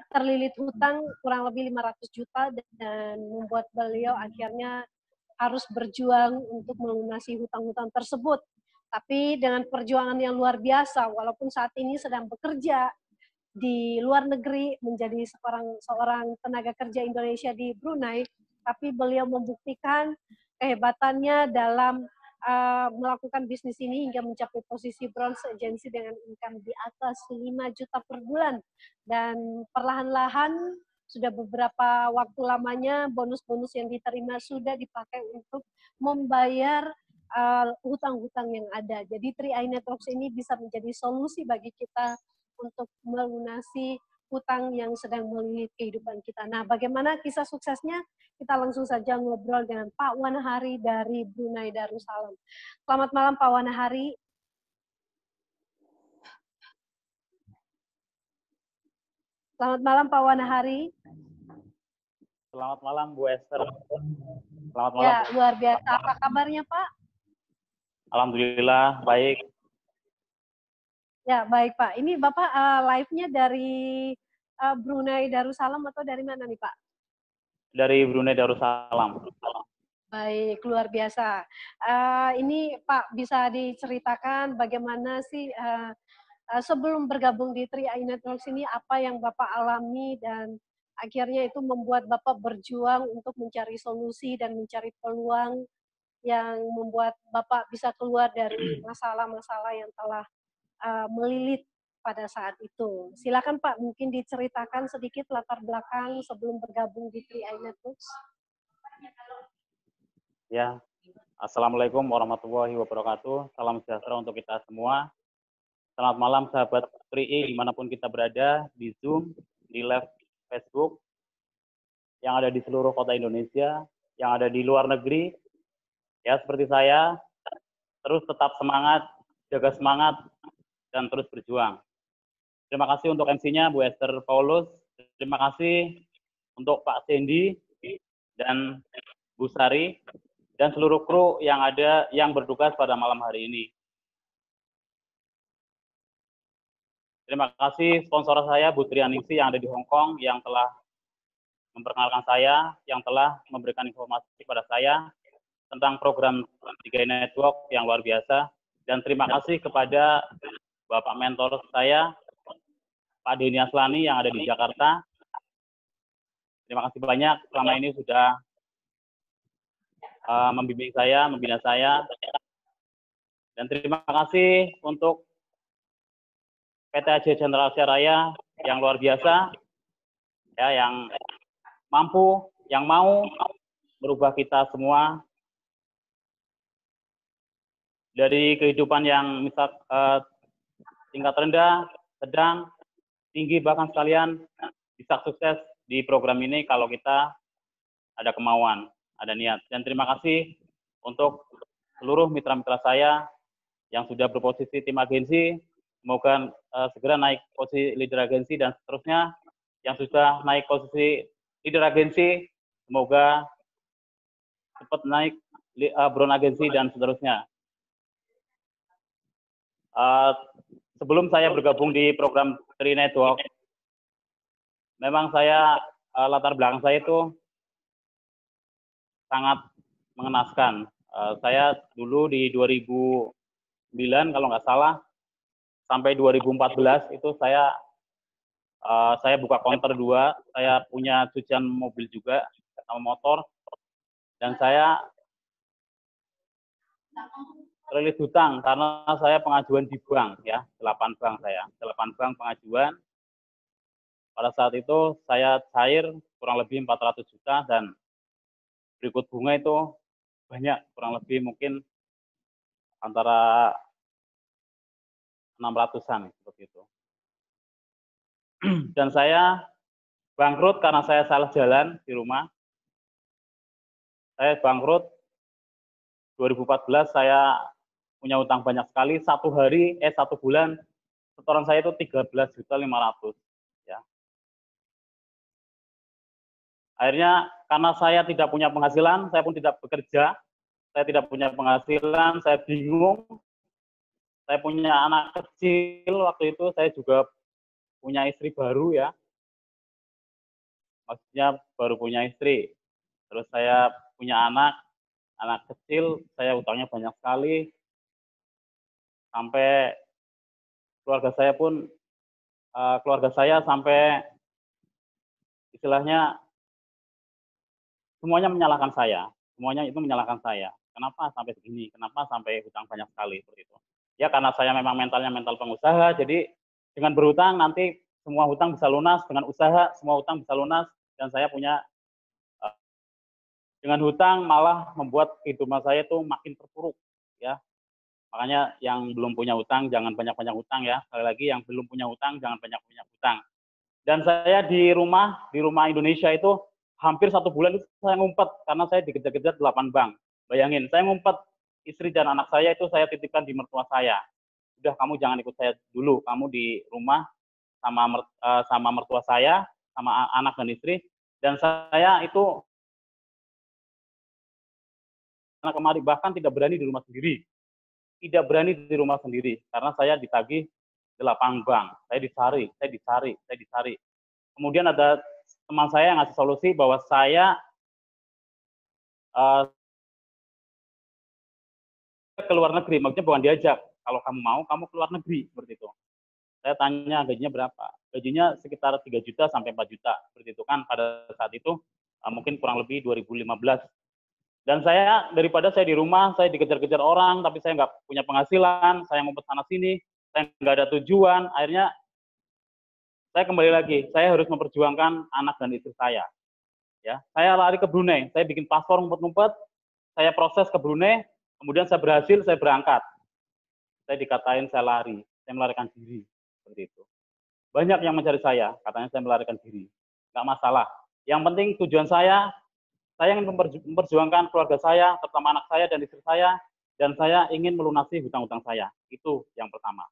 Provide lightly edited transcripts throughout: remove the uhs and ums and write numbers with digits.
terlilit hutang kurang lebih 500 juta dan membuat beliau akhirnya harus berjuang untuk melunasi hutang-hutang tersebut. Tapi dengan perjuangan yang luar biasa, walaupun saat ini sedang bekerja di luar negeri menjadi seorang tenaga kerja Indonesia di Brunei, tapi beliau membuktikan kehebatannya dalam melakukan bisnis ini hingga mencapai posisi bronze agency dengan income di atas 5 juta per bulan. Dan perlahan-lahan sudah beberapa waktu lamanya bonus-bonus yang diterima sudah dipakai untuk membayar hutang-hutang yang ada. Jadi 3i Networks ini bisa menjadi solusi bagi kita untuk melunasi hutang yang sedang melilit kehidupan kita. Nah, bagaimana kisah suksesnya? Kita langsung saja ngobrol dengan Pak Wanahari dari Brunei Darussalam. Selamat malam Pak Wanahari. Selamat malam Pak Wanahari. Selamat malam Bu Esther. Selamat malam. Ya, luar biasa. Apa kabarnya Pak? Alhamdulillah, baik. Ya, baik Pak. Ini Bapak live-nya dari Brunei Darussalam atau dari mana nih Pak? Dari Brunei Darussalam. Baik, luar biasa. Ini Pak bisa diceritakan bagaimana sih sebelum bergabung di 3i Networks ini apa yang Bapak alami dan akhirnya itu membuat Bapak berjuang untuk mencari solusi dan mencari peluang yang membuat Bapak bisa keluar dari masalah-masalah yang telah melilit pada saat itu. Silakan Pak, mungkin diceritakan sedikit latar belakang sebelum bergabung di 3i Networks. Ya, Assalamualaikum warahmatullahi wabarakatuh. Salam sejahtera untuk kita semua. Selamat malam sahabat 3i dimanapun kita berada, di Zoom, di live Facebook, yang ada di seluruh kota Indonesia, yang ada di luar negeri. Ya, seperti saya, terus tetap semangat, jaga semangat, dan terus berjuang. Terima kasih untuk MC-nya Bu Esther Paulus. Terima kasih untuk Pak Sandy dan Bu Sari dan seluruh kru yang ada yang bertugas pada malam hari ini. Terima kasih sponsor saya Bu Trianingsi yang ada di Hong Kong yang telah memperkenalkan saya, yang telah memberikan informasi kepada saya tentang program 3i Network yang luar biasa. Dan terima kasih kepada Bapak mentor saya, Pak Denny Aslani yang ada di Jakarta. Terima kasih banyak selama ini sudah membimbing saya, membina saya. Dan terima kasih untuk PT AJ General Asia Raya yang luar biasa, ya, yang mampu, yang mau merubah kita semua dari kehidupan yang misal tingkat rendah, sedang, tinggi, bahkan sekalian bisa sukses di program ini kalau kita ada kemauan, ada niat. Dan terima kasih untuk seluruh mitra-mitra saya yang sudah berposisi tim agensi, semoga segera naik posisi leader agensi dan seterusnya. Yang sudah naik posisi leader agensi, semoga cepat naik bronze agensi dan seterusnya. Sebelum saya bergabung di program 3i Network, memang saya latar belakang saya itu sangat mengenaskan. Saya dulu di 2009 kalau nggak salah sampai 2014 itu saya buka counter 2, saya punya cucian mobil juga sama motor, dan saya terlilit hutang karena saya pengajuan di bank, ya, 8 bank saya, 8 bank pengajuan. Pada saat itu saya cair kurang lebih 400 juta dan berikut bunga itu banyak, kurang lebih mungkin antara 600-an seperti itu. Dan saya bangkrut karena saya salah jalan di rumah. Saya bangkrut 2014, saya punya utang banyak sekali. Satu bulan setoran saya itu 13.500.000, ya. Akhirnya karena saya tidak punya penghasilan, saya pun tidak bekerja, saya tidak punya penghasilan, saya bingung. Saya punya anak kecil waktu itu, saya juga punya istri baru ya. Maksudnya baru punya istri. Terus saya punya anak kecil, saya utangnya banyak sekali. Sampai keluarga saya sampai istilahnya semuanya menyalahkan saya. Semuanya itu menyalahkan saya. Kenapa sampai begini? Kenapa sampai hutang banyak sekali seperti itu? Ya karena saya memang mentalnya mental pengusaha, jadi dengan berhutang nanti semua hutang bisa lunas, dengan usaha semua hutang bisa lunas, dan saya punya dengan hutang malah membuat kehidupan saya itu makin terpuruk ya. Makanya yang belum punya hutang jangan banyak-banyak hutang ya. Sekali lagi yang belum punya hutang jangan banyak-banyak hutang. Dan saya di rumah Indonesia itu hampir 1 bulan itu saya ngumpet karena saya dikejar-kejar 8 bank. Bayangin, saya ngumpet, istri dan anak saya itu saya titipkan di mertua saya. Udah kamu jangan ikut saya dulu, kamu di rumah sama mertua saya, sama anak dan istri, dan saya itu kemari bahkan tidak berani di rumah sendiri. Tidak berani di rumah sendiri karena saya ditagih 8 bank. Saya dicari. Kemudian ada teman saya yang ngasih solusi bahwa saya ke luar negeri, maksudnya bukan diajak. Kalau kamu mau, kamu ke luar negeri seperti itu. Saya tanya gajinya berapa? Gajinya sekitar 3 juta sampai 4 juta seperti itu kan pada saat itu mungkin kurang lebih 2015. Dan saya daripada saya di rumah, saya dikejar-kejar orang, tapi saya nggak punya penghasilan, saya ngumpet sana sini, saya nggak ada tujuan, akhirnya saya kembali lagi, saya harus memperjuangkan anak dan istri saya. Ya, saya lari ke Brunei, saya bikin paspor ngumpet-ngumpet, saya proses ke Brunei, kemudian saya berhasil, saya berangkat. Saya dikatain saya lari, saya melarikan diri, seperti itu. Banyak yang mencari saya, katanya saya melarikan diri. Nggak masalah. Yang penting tujuan saya ingin memperjuangkan keluarga saya, terutama anak saya dan istri saya, dan saya ingin melunasi hutang-hutang saya. Itu yang pertama.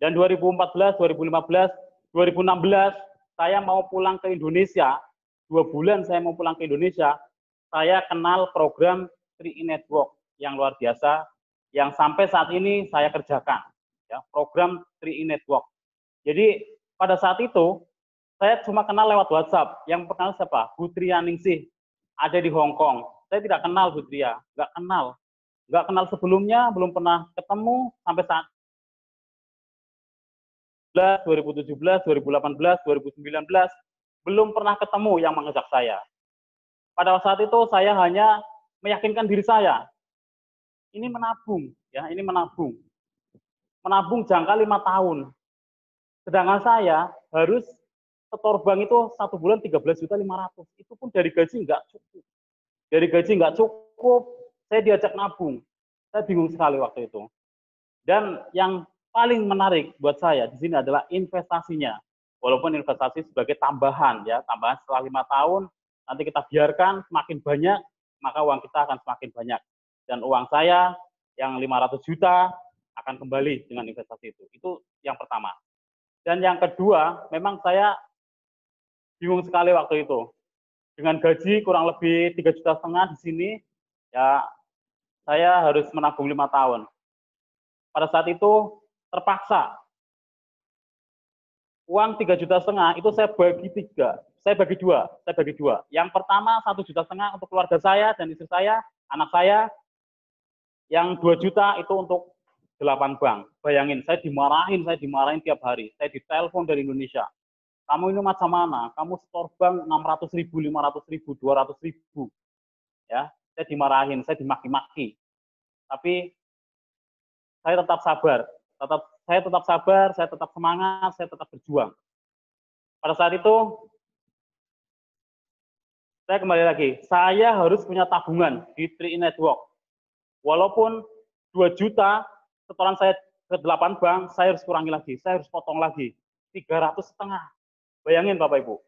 Dan 2014, 2015, 2016, saya mau pulang ke Indonesia, 2 bulan saya mau pulang ke Indonesia, saya kenal program 3E Network yang luar biasa, yang sampai saat ini saya kerjakan. Ya, program 3E Network. Jadi pada saat itu, saya cuma kenal lewat WhatsApp. Yang pertama siapa? Putri Ningsih. Ada di Hong Kong. Saya tidak kenal Putria, nggak kenal. Nggak kenal sebelumnya, belum pernah ketemu sampai saat 2017, 2018, 2019, belum pernah ketemu yang mengajak saya. Pada saat itu saya hanya meyakinkan diri saya, ini menabung, ya, ini menabung. Menabung jangka 5 tahun. Sedangkan saya harus setor bank itu 1 bulan 13.500.000. Itu pun dari gaji nggak cukup. Dari gaji nggak cukup, saya diajak nabung. Saya bingung sekali waktu itu. Dan yang paling menarik buat saya di sini adalah investasinya. Walaupun investasi sebagai tambahan, ya, tambahan setelah 5 tahun, nanti kita biarkan semakin banyak, maka uang kita akan semakin banyak. Dan uang saya yang 500 juta akan kembali dengan investasi itu. Itu yang pertama. Dan yang kedua, memang saya bingung sekali waktu itu. Dengan gaji kurang lebih 3,5 juta di sini, ya saya harus menabung 5 tahun. Pada saat itu terpaksa uang 3,5 juta itu saya bagi 3, saya bagi 2. Yang pertama 1,5 juta untuk keluarga saya dan istri saya, anak saya. Yang 2 juta itu untuk 8 bank. Bayangin, saya dimarahin tiap hari. Saya ditelepon dari Indonesia. Kamu ini macam mana? Kamu setor bank 600.000, 500.000, 200.000. Ya, saya dimarahin, saya dimaki-maki. Tapi saya tetap sabar. Saya tetap semangat, saya tetap berjuang. Pada saat itu, saya kembali lagi, saya harus punya tabungan di 3E Network. Walaupun 2 juta setoran saya ke 8 bank, saya harus kurangi lagi, saya harus potong lagi. 300,5. Bayangin Bapak Ibu,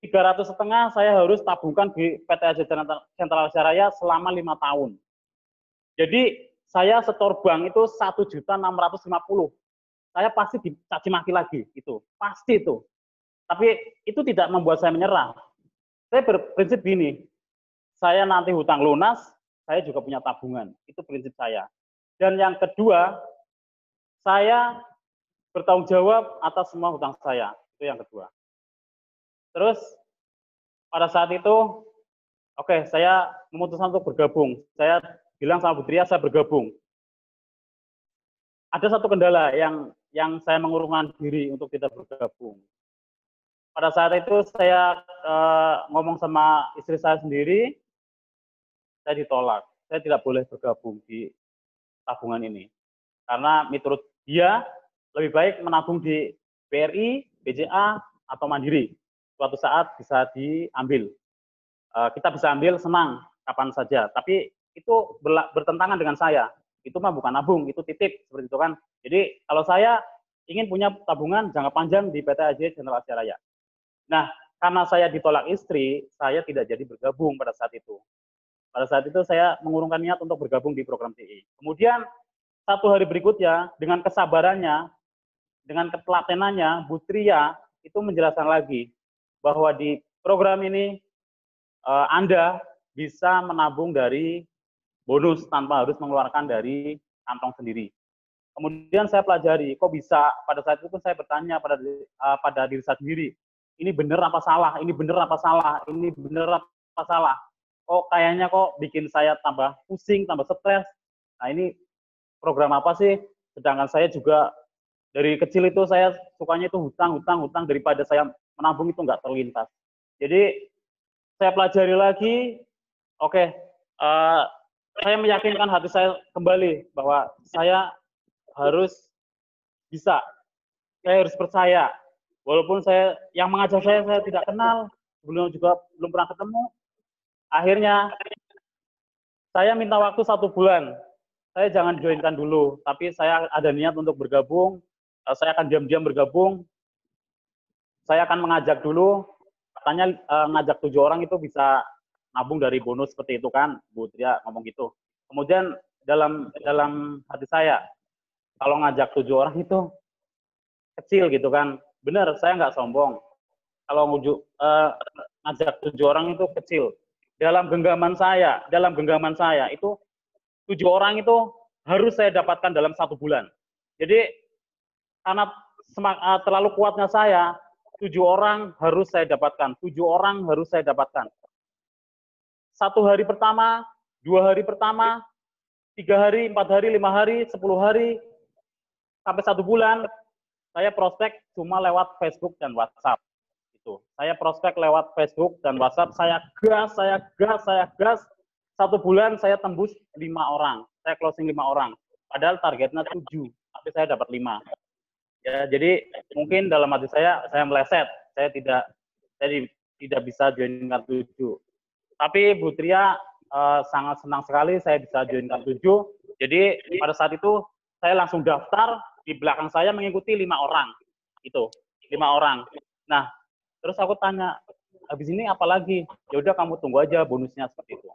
300,5 saya harus tabungkan di PT AJ Sentral Asia Raya selama 5 tahun. Jadi saya setor bank itu 1.650.000. Saya pasti dicaci maki lagi, itu pasti itu. Tapi itu tidak membuat saya menyerah. Saya berprinsip gini, saya nanti hutang lunas, saya juga punya tabungan. Itu prinsip saya. Dan yang kedua, saya bertanggung jawab atas semua hutang saya. Itu yang kedua. Terus pada saat itu, oke, saya memutuskan untuk bergabung. Saya bilang sama Bu Tria, saya bergabung. Ada satu kendala yang saya mengurungkan diri untuk tidak bergabung. Pada saat itu saya ngomong sama istri saya sendiri, saya ditolak. Saya tidak boleh bergabung di tabungan ini. Karena menurut dia, lebih baik menabung di BRI, BCA, atau Mandiri. Suatu saat bisa diambil. Kita bisa ambil senang, kapan saja. Tapi itu bertentangan dengan saya. Itu mah bukan nabung, itu titip. Seperti itu kan. Jadi kalau saya ingin punya tabungan jangka panjang di PT AJ General Asia Raya. Nah, karena saya ditolak istri, saya tidak jadi bergabung pada saat itu. Pada saat itu saya mengurungkan niat untuk bergabung di program TI. Kemudian satu hari berikutnya, dengan kesabarannya, dengan ketelatenannya, Bu Tria itu menjelaskan lagi bahwa di program ini Anda bisa menabung dari bonus tanpa harus mengeluarkan dari kantong sendiri. Kemudian saya pelajari, kok bisa? Pada saat itu pun saya bertanya pada diri saya sendiri, ini benar apa salah? Ini benar apa salah? Ini benar apa salah? Kok kayaknya kok bikin saya tambah pusing, tambah stres. Nah ini program apa sih? Sedangkan saya juga dari kecil itu saya sukanya itu hutang daripada saya menabung itu nggak terlintas. Jadi saya pelajari lagi, oke, saya meyakinkan hati saya kembali bahwa saya harus bisa, saya harus percaya. Walaupun saya yang mengajar saya tidak kenal, belum pernah ketemu. Akhirnya saya minta waktu 1 bulan. Saya jangan joinkan dulu, tapi saya ada niat untuk bergabung. Saya akan diam-diam bergabung. Saya akan mengajak dulu, katanya ngajak 7 orang itu bisa nabung dari bonus seperti itu kan, Bu Tria ngomong gitu. Kemudian dalam hati saya, kalau ngajak 7 orang itu kecil gitu kan. Benar, saya nggak sombong. Kalau ngajak 7 orang itu kecil. Dalam genggaman saya itu 7 orang itu harus saya dapatkan dalam 1 bulan. Jadi karena terlalu kuatnya saya, 7 orang harus saya dapatkan. 7 orang harus saya dapatkan. 1 hari pertama, 2 hari pertama, 3 hari, 4 hari, 5 hari, 10 hari, sampai 1 bulan, saya prospek cuma lewat Facebook dan WhatsApp. Itu. Saya prospek lewat Facebook dan WhatsApp, saya gas. 1 bulan saya tembus 5 orang. Saya closing 5 orang. Padahal targetnya 7, tapi saya dapat 5. Ya, jadi mungkin dalam hati saya meleset. Saya tidak bisa joinkan 7. Tapi Bu Tria sangat senang sekali saya bisa joinkan 7. Jadi pada saat itu saya langsung daftar, di belakang saya mengikuti 5 orang. Itu, 5 orang. Nah, terus aku tanya, habis ini apa lagi? Ya udah kamu tunggu aja bonusnya seperti itu.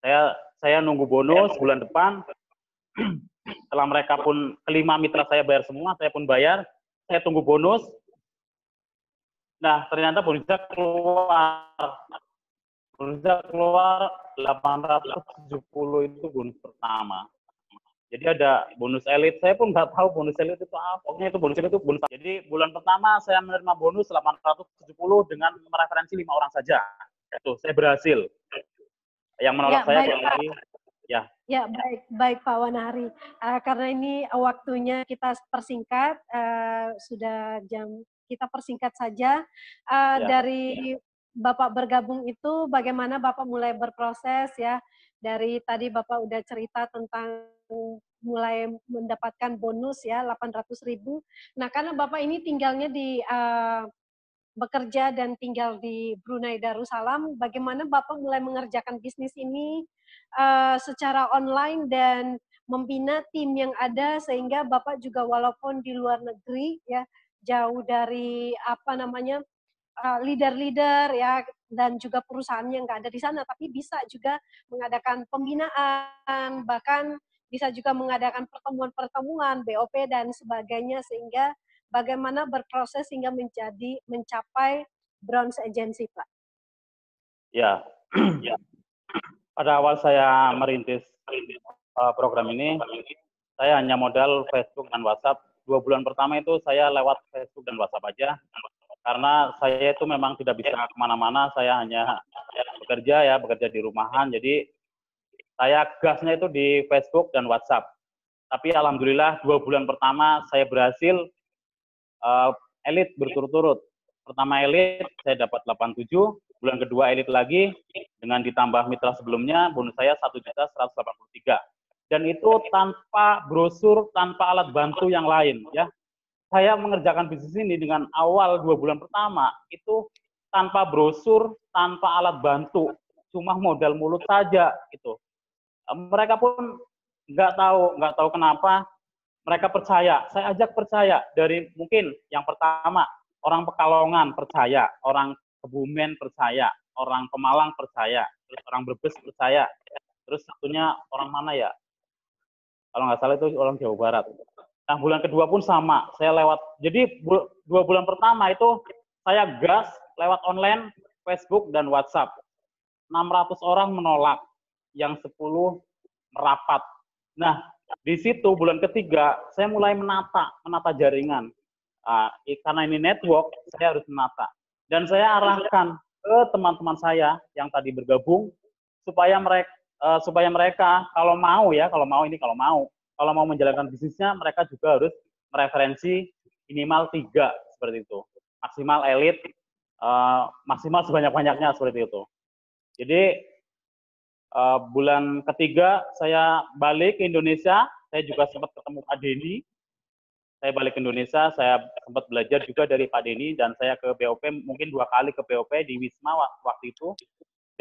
Saya nunggu bonus bulan depan. Setelah mereka pun kelima mitra saya bayar semua, saya pun bayar. Saya tunggu bonus. Nah, ternyata bonusnya keluar. Bonusnya keluar 870 itu bonus pertama. Jadi ada bonus elit. Saya pun nggak tahu bonus elit itu apa. Pokoknya itu bonus elit itu bonus. Jadi bulan pertama saya menerima bonus 870 dengan mereferensi 5 orang saja. Itu saya berhasil. Yang menolak saya kurang lebih. Ya, baik Pak Wanahari. Karena ini waktunya kita persingkat, sudah jam kita persingkat saja. Dari Bapak bergabung itu, bagaimana Bapak mulai berproses ya? Dari tadi Bapak udah cerita tentang mulai mendapatkan bonus ya 800.000. Nah, karena Bapak ini tinggalnya di bekerja dan tinggal di Brunei Darussalam, bagaimana Bapak mulai mengerjakan bisnis ini secara online dan membina tim yang ada sehingga Bapak juga walaupun di luar negeri ya jauh dari leader-leader ya dan juga perusahaan yang nggak ada di sana, tapi bisa juga mengadakan pembinaan, bahkan bisa juga mengadakan pertemuan-pertemuan, BOP dan sebagainya sehingga bagaimana berproses hingga mencapai bronze agency, Pak? Ya, pada awal saya merintis program ini, saya hanya modal Facebook dan WhatsApp 2 bulan pertama itu saya lewat Facebook dan WhatsApp aja, karena saya itu memang tidak bisa kemana-mana, saya hanya bekerja di rumahan, jadi saya gasnya itu di Facebook dan WhatsApp. Tapi alhamdulillah 2 bulan pertama saya berhasil elit berturut-turut. Pertama elit saya dapat 87, bulan kedua elit lagi dengan ditambah mitra sebelumnya bonus saya 1.183. Dan itu tanpa brosur, tanpa alat bantu yang lain ya. Saya mengerjakan bisnis ini dengan awal 2 bulan pertama itu tanpa brosur, tanpa alat bantu, cuma modal mulut saja gitu. Mereka pun nggak tahu kenapa mereka percaya. Saya ajak percaya dari mungkin yang pertama orang Pekalongan percaya, orang Kebumen percaya, orang Pemalang percaya, terus orang Brebes percaya, terus satunya orang mana ya? Kalau nggak salah itu orang Jawa Barat. Nah, bulan kedua pun sama, saya lewat. Jadi 2 bulan pertama itu saya gas lewat online, Facebook dan WhatsApp. 600 orang menolak, yang 10 merapat. Nah, di situ bulan ketiga saya mulai menata jaringan. Karena ini network, saya harus menata. Dan saya arahkan ke teman-teman saya yang tadi bergabung supaya mereka kalau mau menjalankan bisnisnya, mereka juga harus mereferensi minimal 3 seperti itu, maksimal elit, maksimal sebanyak-banyaknya seperti itu. Jadi bulan ketiga saya balik ke Indonesia, saya juga sempat ketemu Pak Denny. Saya balik ke Indonesia, saya sempat belajar juga dari Pak Denny, dan saya ke BOP mungkin 2 kali ke BOP di Wisma waktu itu.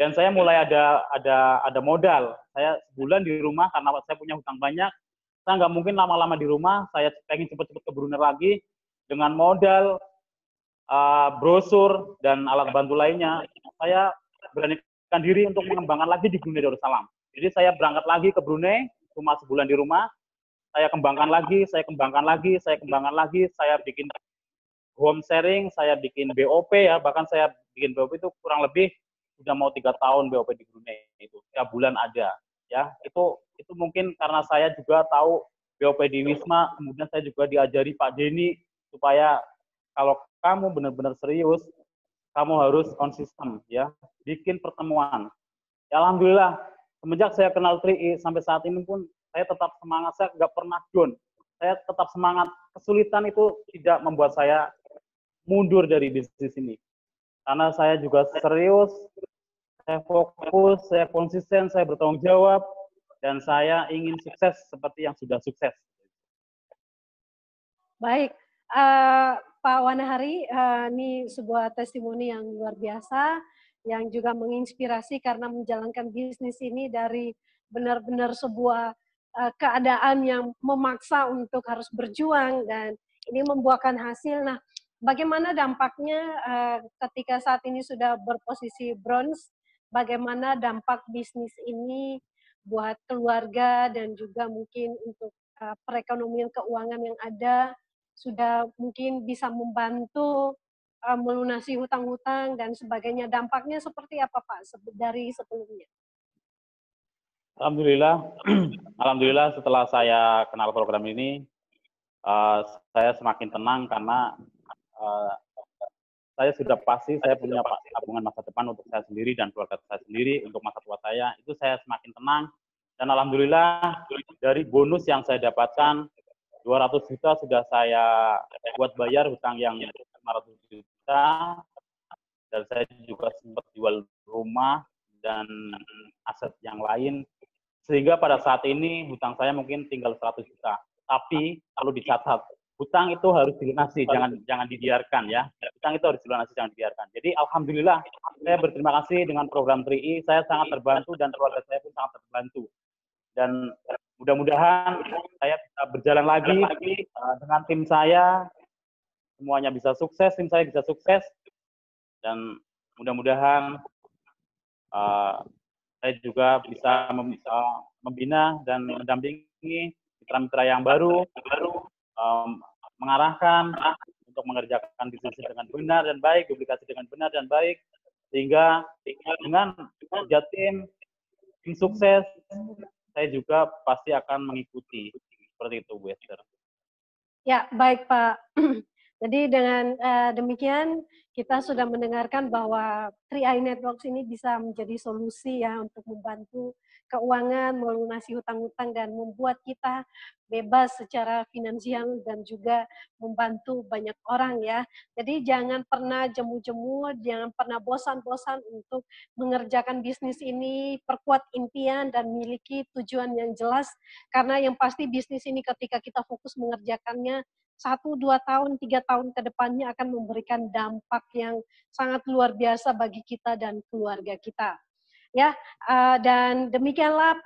Dan saya mulai ada modal. Saya sebulan di rumah karena saya punya hutang banyak. Saya nggak mungkin lama-lama di rumah. Saya pengen cepat-cepat ke Brunei lagi dengan modal brosur dan alat bantu lainnya. Saya beranikan diri untuk mengembangkan lagi di Brunei Darussalam. Jadi saya berangkat lagi ke Brunei, cuma sebulan di rumah. Saya kembangkan lagi, saya bikin home sharing, saya bikin BOP ya, bahkan saya bikin BOP itu kurang lebih sudah mau 3 tahun BOP di Brunei itu, tiap bulan ada ya. Itu mungkin karena saya juga tahu BOP di Wisma, kemudian saya juga diajari Pak Denny supaya kalau kamu benar-benar serius, kamu harus konsisten ya, bikin pertemuan. Ya, alhamdulillah semenjak saya kenal 3i sampai saat ini pun saya tetap semangat, saya nggak pernah down. Saya tetap semangat. Kesulitan itu tidak membuat saya mundur dari bisnis ini. Karena saya juga serius, saya fokus, saya konsisten, saya bertanggung jawab, dan saya ingin sukses seperti yang sudah sukses. Baik, Pak Wanahari, ini sebuah testimoni yang luar biasa, yang juga menginspirasi karena menjalankan bisnis ini dari benar-benar sebuah keadaan yang memaksa untuk harus berjuang, dan ini membuahkan hasil. Nah, bagaimana dampaknya ketika saat ini sudah berposisi bronze, bagaimana dampak bisnis ini buat keluarga dan juga mungkin untuk perekonomian keuangan yang ada, sudah mungkin bisa membantu melunasi hutang-hutang dan sebagainya. Dampaknya seperti apa Pak dari sebelumnya? Alhamdulillah setelah saya kenal program ini, saya semakin tenang karena saya sudah pasti saya punya tabungan masa depan untuk saya sendiri dan keluarga saya sendiri, untuk masa tua saya. Itu saya semakin tenang. Dan alhamdulillah dari bonus yang saya dapatkan, 200 juta sudah saya buat bayar hutang yang 500 juta. Dan saya juga sempat jual rumah dan aset yang lain. Sehingga pada saat ini hutang saya mungkin tinggal 100 juta. Tapi kalau dicatat, hutang itu harus dilunasi, jangan dibiarkan ya. Hutang itu harus dilunasi, jangan dibiarkan. Jadi alhamdulillah saya berterima kasih dengan program 3i, saya sangat terbantu dan keluarga saya pun sangat terbantu. Dan mudah-mudahan saya bisa berjalan lagi dengan tim saya, semuanya bisa sukses, tim saya bisa sukses, dan mudah-mudahan saya juga bisa membina dan mendampingi mitra-mitra yang baru, mengarahkan untuk mengerjakan bisnis dengan benar dan baik, duplikasi dengan benar dan baik, sehingga dengan kerja tim sukses, saya juga pasti akan mengikuti. Seperti itu, Bu Esther. Ya, baik Pak. Jadi dengan demikian kita sudah mendengarkan bahwa 3i Networks ini bisa menjadi solusi ya untuk membantu keuangan, melunasi hutang-hutang dan membuat kita bebas secara finansial dan juga membantu banyak orang ya. Jadi jangan pernah jemu-jemu, jangan pernah bosan-bosan untuk mengerjakan bisnis ini, perkuat impian dan miliki tujuan yang jelas karena yang pasti bisnis ini ketika kita fokus mengerjakannya 1, 2 tahun, 3 tahun ke depannya akan memberikan dampak yang sangat luar biasa bagi kita dan keluarga kita. Ya, dan demikianlah